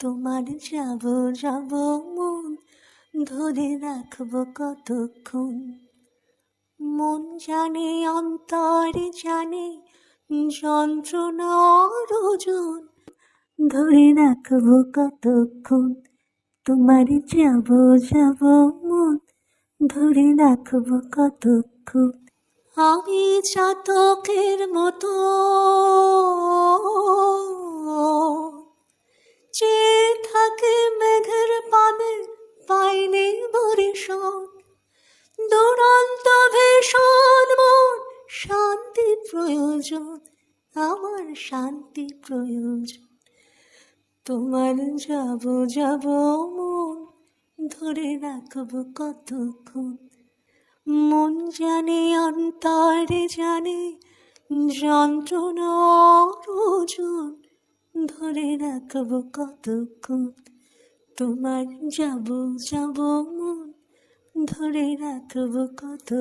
তোমার যাব যাব মন ধরে রাখবো কতক্ষণ। মন জানে অন্তরে জানে যন্ত্রণার ওজন, ধরে রাখবো কতক্ষণ। তোমার যাব যাব মন ধরে রাখবো কতক্ষণ। আমি চাতকের মতো চেয়ে থাকে মেঘের পানে, পাইনি বরিশন। দুরন্ত ভীষণ মন শান্তি প্রয়োজন, আমার শান্তি প্রয়োজন। তোমার যাব যাব মন ধরে রাখবো কতক্ষণ। মন জানে অন্তরে জানে যন্ত্রণার ওজন, ধরে রাখবো কতক্ষণ। তোমার যাব যাব মন ধরে রাখবো কত